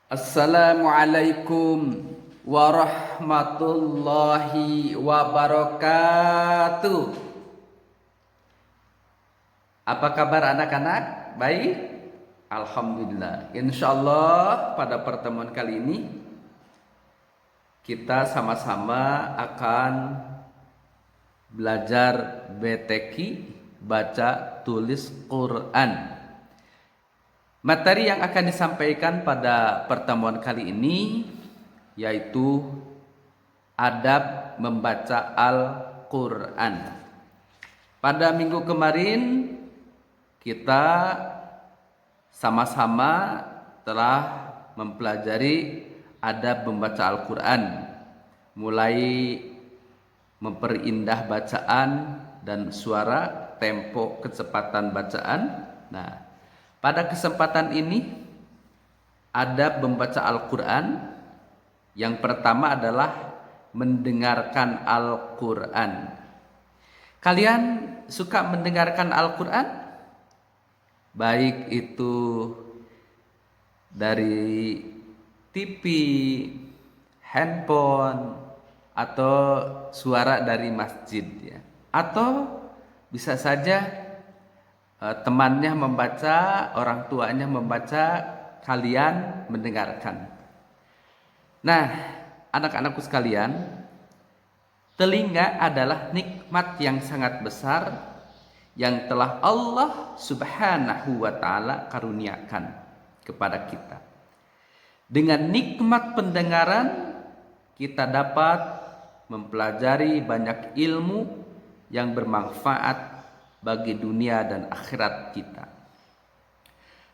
Assalamualaikum warahmatullahi wabarakatuh. Apa kabar anak-anak? Baik? Alhamdulillah. Insyaallah pada pertemuan kali ini kita sama-sama akan belajar BTQ, baca tulis Quran. Materi yang akan disampaikan pada pertemuan kali ini yaitu adab membaca Al-Quran. Pada minggu kemarin kita sama-sama telah mempelajari adab membaca Al-Quran, mulai memperindah bacaan dan suara, tempo, kecepatan bacaan. Nah, pada kesempatan ini adab membaca Al-Quran yang pertama adalah mendengarkan Al-Quran. Kalian suka mendengarkan Al-Quran? Baik itu dari TV, handphone, atau suara dari masjid ya. Atau bisa saja temannya membaca, orang tuanya membaca, kalian mendengarkan. Nah, anak-anakku sekalian, telinga adalah nikmat yang sangat besar yang telah Allah Subhanahu wa Ta'ala karuniakan kepada kita. Dengan nikmat pendengaran, kita dapat mempelajari banyak ilmu yang bermanfaat bagi dunia dan akhirat kita.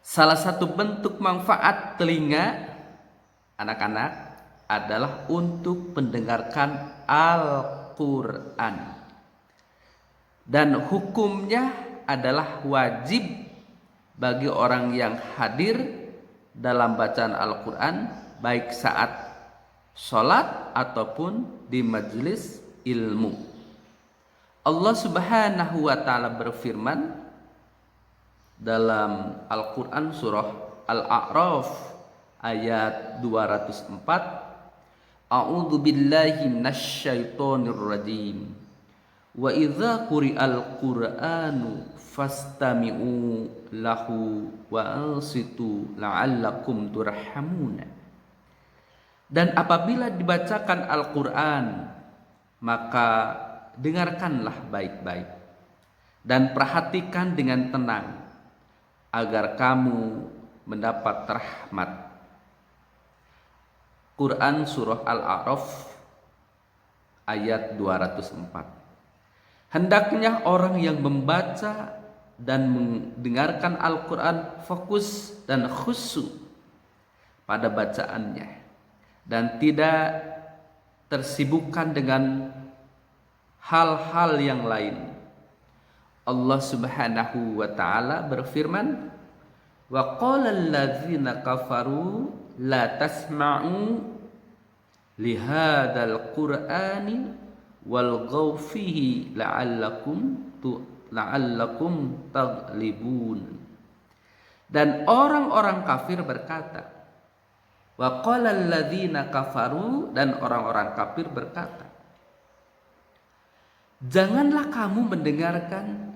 Salah satu bentuk manfaat telinga anak-anak adalah untuk mendengarkan Al-Quran, dan hukumnya adalah wajib bagi orang yang hadir dalam bacaan Al-Quran, baik saat sholat ataupun di majelis ilmu. Allah Subhanahu wa Ta'ala berfirman dalam Al-Quran surah Al-A'raf ayat 204, A'udzu billahi minasyaitonir rajim. Wa idza quri'al Qur'anu fastami'u lahu wa ansitu la'allakum turhamuna. Dan apabila dibacakan Al-Quran, maka dengarkanlah baik-baik dan perhatikan dengan tenang agar kamu mendapat rahmat. Quran surah Al-A'raf ayat 204. Hendaknya orang yang membaca dan mendengarkan Al-Quran fokus dan khusyuk pada bacaannya dan tidak tersibukkan dengan hal-hal yang lain. Allah Subhanahu wa Ta'ala berfirman, wa qala alladzina kafaru la tasma'u lihadzal qur'ani walghaw fihi la'allakum taghlibun. Dan orang-orang kafir berkata, wa qala alladzina kafaru, dan orang-orang kafir berkata, janganlah kamu mendengarkan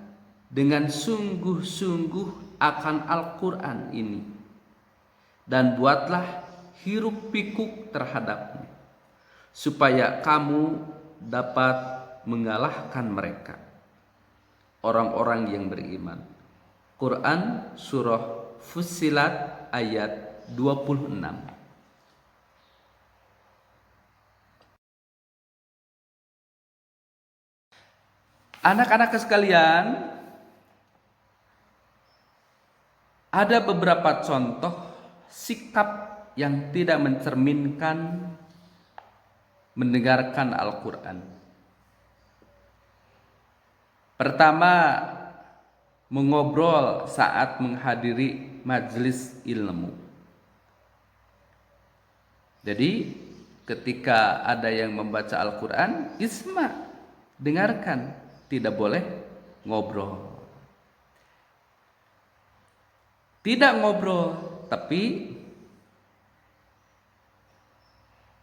dengan sungguh-sungguh akan Al-Quran ini, dan buatlah hiruk pikuk terhadapnya, supaya kamu dapat mengalahkan mereka, orang-orang yang beriman. Quran surah Fussilat ayat 26. Anak-anak sekalian, ada beberapa contoh sikap yang tidak mencerminkan mendengarkan Al-Quran. Pertama, mengobrol saat menghadiri majelis ilmu. Jadi, ketika ada yang membaca Al-Quran, isma, dengarkan. Tidak boleh ngobrol. Tidak ngobrol, tapi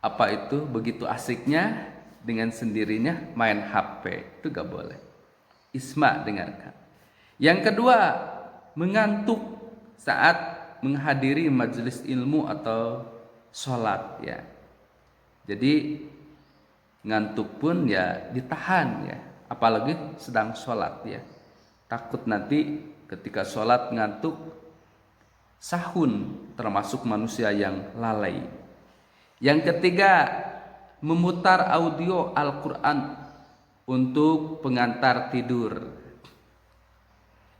Apa itu? Begitu asiknya dengan sendirinya main HP, itu gak boleh. Isma, dengarkan. Yang kedua, mengantuk saat menghadiri majelis ilmu atau sholat ya. Jadi ngantuk pun ya ditahan ya, apalagi sedang sholat ya. Takut nanti ketika sholat ngantuk, sahun, termasuk manusia yang lalai. Yang ketiga, memutar audio Al-Quran untuk pengantar tidur.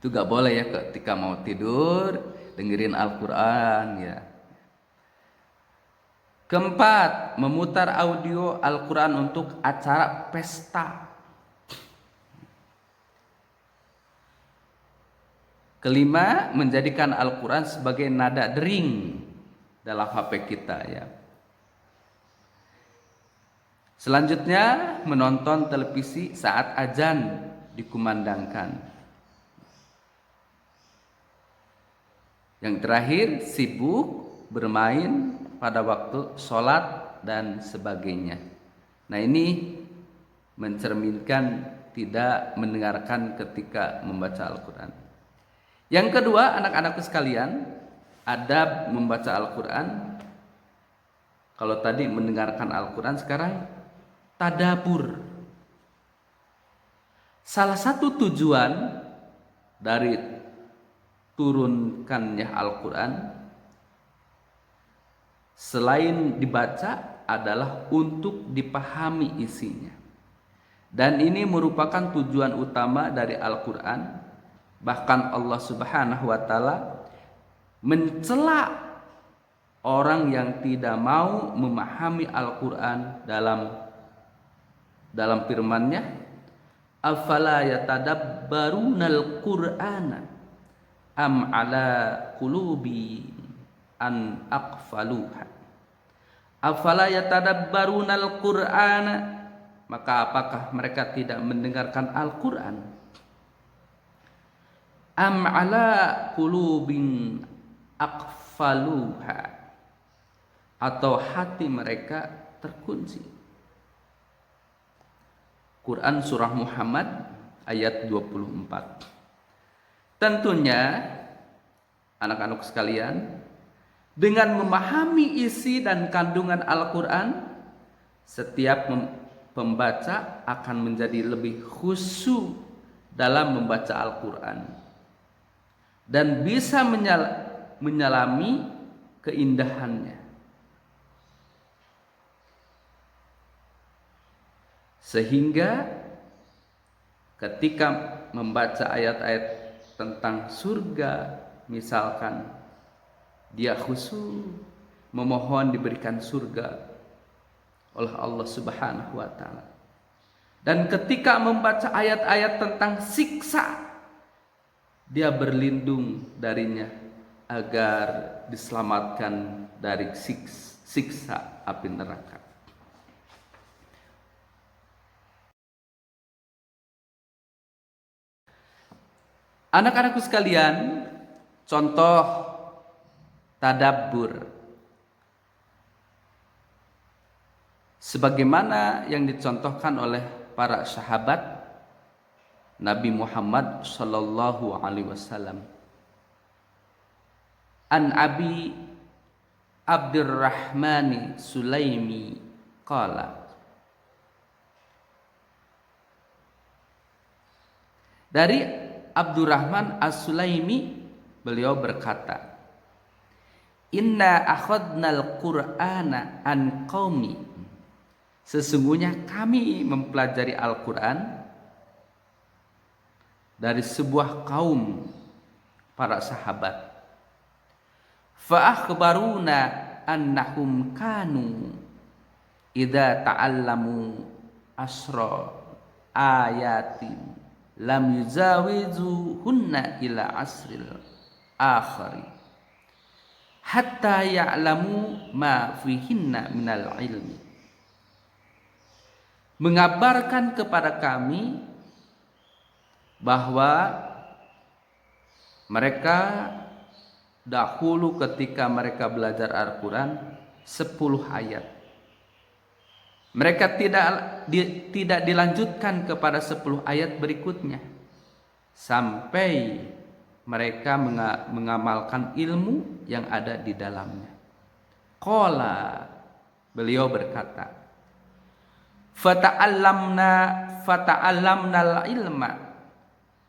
Itu gak boleh ya, ketika mau tidur dengerin Al-Quran ya. Keempat, memutar audio Al-Quran untuk acara pesta. Kelima, menjadikan Al-Quran sebagai nada dering dalam HP kita ya. Selanjutnya, menonton televisi saat azan dikumandangkan. Yang terakhir, sibuk bermain pada waktu sholat dan sebagainya. Nah, ini mencerminkan tidak mendengarkan ketika membaca Al-Quran. Yang kedua, anak-anakku sekalian, adab membaca Al-Quran. Kalau tadi mendengarkan Al-Quran, sekarang tadabur. Salah satu tujuan dari turunkannya Al-Quran selain dibaca adalah untuk dipahami isinya. Dan ini merupakan tujuan utama dari Al-Quran. Bahkan Allah Subhanahu wa Ta'ala mencela orang yang tidak mau memahami Al-Quran dalam firman-Nya, afala yatadabbarunal Qur'ana am ala qulubi an aqfaluha. Afala yatadabbarunal Qur'ana, maka apakah mereka tidak mendengarkan Al-Quran? Am ala qulubin aqfaluha, atau hati mereka terkunci. Quran surah Muhammad ayat 24. Tentunya anak-anak sekalian, dengan memahami isi dan kandungan Al-Quran, setiap pembaca akan menjadi lebih khusyuk dalam membaca Al-Quran dan bisa menyelami keindahannya. Sehingga ketika membaca ayat-ayat tentang surga, misalkan dia khusyuk memohon diberikan surga oleh Allah Subhanahu wa Ta'ala. Dan ketika membaca ayat-ayat tentang siksa, dia berlindung darinya agar diselamatkan dari siksa api neraka. Anak-anakku sekalian, contoh tadabbur sebagaimana yang dicontohkan oleh para sahabat Nabi Muhammad sallallahu alaihi wasallam. An Abi Abdurrahman Sulaimi qala, dari Abdurrahman As-Sulaimi, beliau berkata, inna akhadnal Qur'ana an qaumi, sesungguhnya kami mempelajari Al-Quran dari sebuah kaum para sahabat. Fa akhbaruna annahum kanu idza ta'allamu asra ayatin lam yuzawizuhunna ila asril akhari hatta ya'lamu ma fihinna minal ilmi. Mengabarkan kepada kami bahwa mereka dahulu ketika mereka belajar Al-Quran 10 ayat Mereka tidak dilanjutkan kepada 10 ayat berikutnya sampai mereka mengamalkan ilmu yang ada di dalamnya. Qala, beliau berkata, fata'allamna al-ilma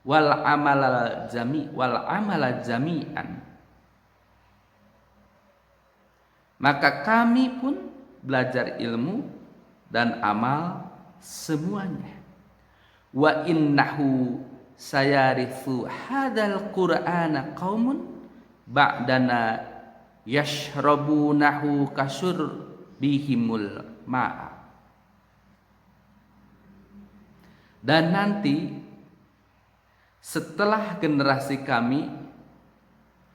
wal amala jami'an. Maka kami pun belajar ilmu dan amal semuanya. Wa innahu sayarithu hadzal qur'ana qaumun ba'dana yashrabunahu bihimul ma'a. Dan nanti setelah generasi kami,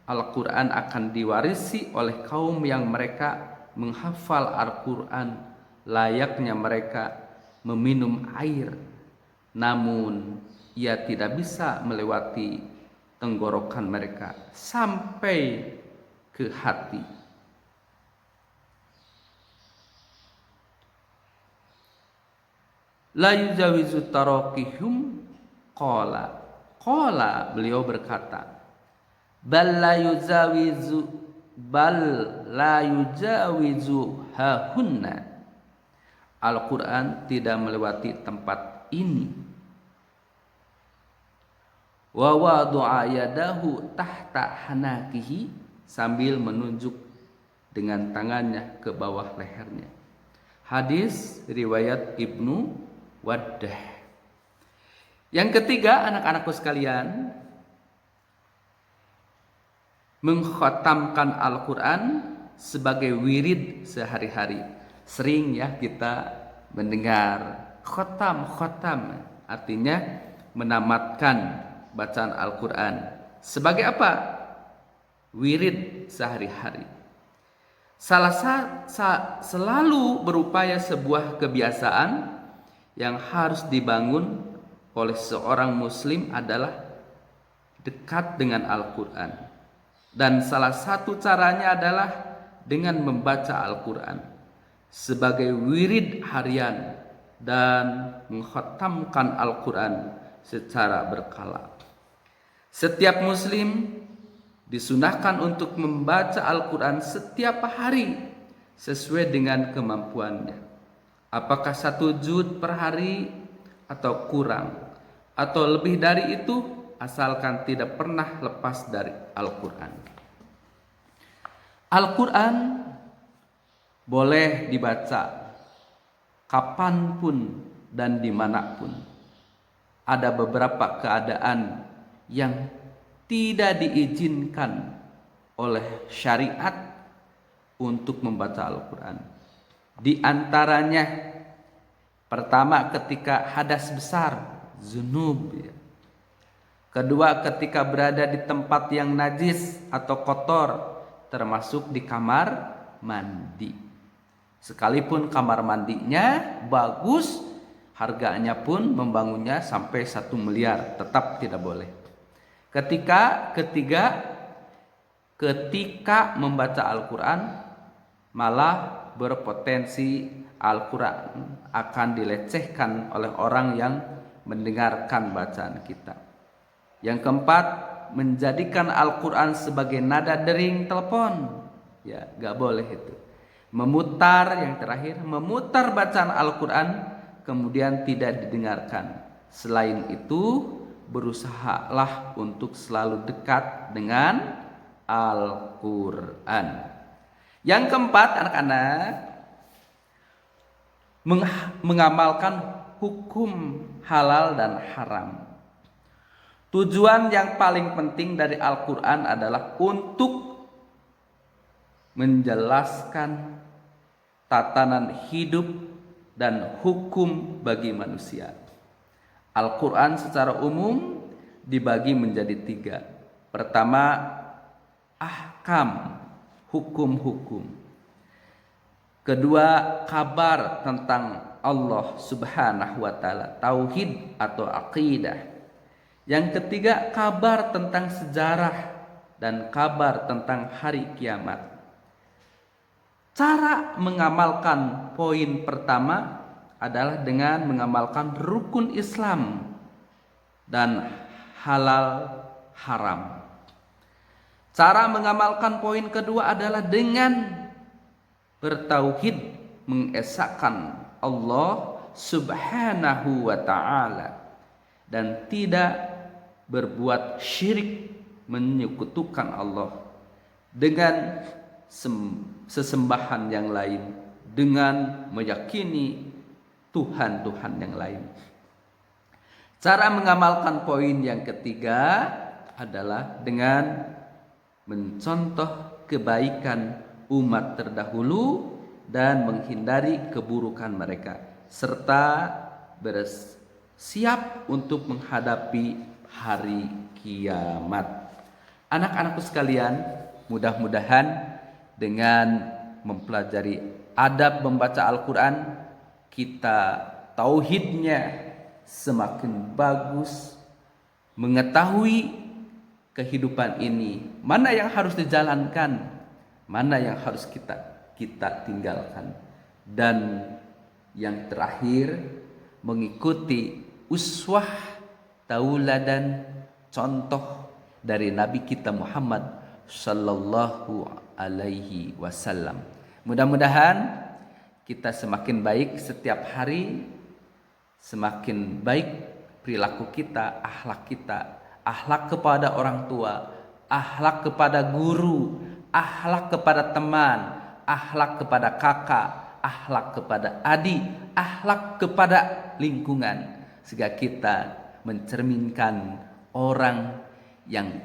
Al-Quran akan diwarisi oleh kaum yang mereka menghafal Al-Quran layaknya mereka meminum air, namun ia tidak bisa melewati tenggorokan mereka sampai ke hati. La yujawizu tarakihum qala. Qala, beliau berkata, bal la yujawizu hahunna. Al-Quran tidak melewati tempat ini. Wa wada'a yadahu tahta hanakihi, sambil menunjuk dengan tangannya ke bawah lehernya. Hadis riwayat Ibnu Waddah. Yang ketiga, anak-anakku sekalian, mengkhatamkan Al-Quran sebagai wirid sehari-hari. Sering ya kita mendengar khotam, artinya menamatkan bacaan Al-Quran. Sebagai apa? Wirid sehari-hari. Selalu berupaya sebuah kebiasaan yang harus dibangun oleh seorang muslim adalah dekat dengan Al-Quran. Dan salah satu caranya adalah dengan membaca Al-Quran sebagai wirid harian dan mengkhatamkan Al-Quran secara berkala. Setiap muslim disunahkan untuk membaca Al-Quran setiap hari sesuai dengan kemampuannya. Apakah 1 juz per hari atau kurang, atau lebih dari itu, asalkan tidak pernah lepas dari Al-Quran. Al-Quran boleh dibaca kapanpun dan dimanapun. Ada beberapa keadaan yang tidak diizinkan oleh syariat untuk membaca Al-Quran. Di antaranya, pertama ketika hadas besar, zunub ya. Kedua ketika berada di tempat yang najis atau kotor, termasuk di kamar mandi. Sekalipun kamar mandinya bagus, harganya pun membangunnya sampai 1 miliar, tetap tidak boleh. Ketiga, ketika membaca Al-Quran, malah berpotensi Al-Quran akan dilecehkan oleh orang yang mendengarkan bacaan kita. Yang keempat, menjadikan Al-Quran sebagai nada dering telepon. Ya, gak boleh itu. Yang terakhir, memutar bacaan Al-Quran kemudian tidak didengarkan. Selain itu, berusahalah untuk selalu dekat dengan Al-Quran. Yang keempat, anak-anak, mengamalkan hukum halal dan haram. Tujuan yang paling penting dari Al-Quran adalah untuk menjelaskan tatanan hidup dan hukum bagi manusia. Al-Quran secara umum dibagi menjadi 3. Pertama, ahkam, hukum-hukum. Kedua, kabar tentang Allah Subhanahu wa Ta'ala, tauhid atau aqidah. Yang ketiga, kabar tentang sejarah dan kabar tentang hari kiamat. Cara mengamalkan poin pertama adalah dengan mengamalkan rukun Islam dan halal haram. Cara mengamalkan poin kedua adalah dengan bertauhid, mengesahkan Allah Subhanahu wa ta'ala dan tidak berbuat syirik, menyekutukan Allah dengan sesembahan yang lain, dengan meyakini Tuhan-Tuhan yang lain. Cara mengamalkan poin yang ketiga adalah dengan mencontoh kebaikan umat terdahulu dan menghindari keburukan mereka, serta bersiap untuk menghadapi hari kiamat. Anak-anakku sekalian, mudah-mudahan dengan mempelajari adab membaca Al-Quran, kita tauhidnya semakin bagus, mengetahui kehidupan ini, mana yang harus dijalankan, mana yang harus kita tinggalkan, dan yang terakhir mengikuti uswah, tauladan, contoh dari Nabi kita Muhammad sallallahu alaihi wasallam. Mudah-mudahan kita semakin baik setiap hari, semakin baik perilaku kita, akhlak kepada orang tua, akhlak kepada guru, akhlak kepada teman, akhlak kepada kakak, akhlak kepada adik, akhlak kepada lingkungan, sehingga kita mencerminkan orang yang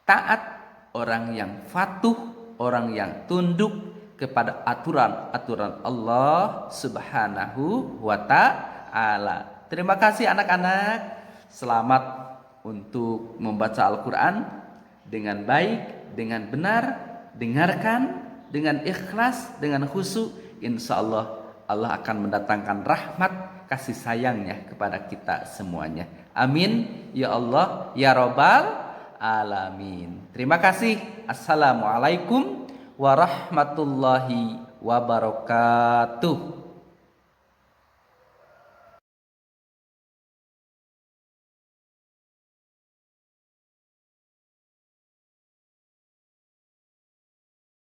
taat, orang yang patuh, orang yang tunduk kepada aturan-aturan Allah Subhanahu wa ta'ala. Terima kasih anak-anak. Selamat untuk membaca Al-Quran dengan baik, dengan benar, dengarkan dengan ikhlas, dengan khusyuk. Insya Allah Allah akan mendatangkan rahmat kasih sayangnya kepada kita semuanya. Amin ya Allah ya Rabbal alamin. Terima kasih. Assalamualaikum warahmatullahi wabarakatuh.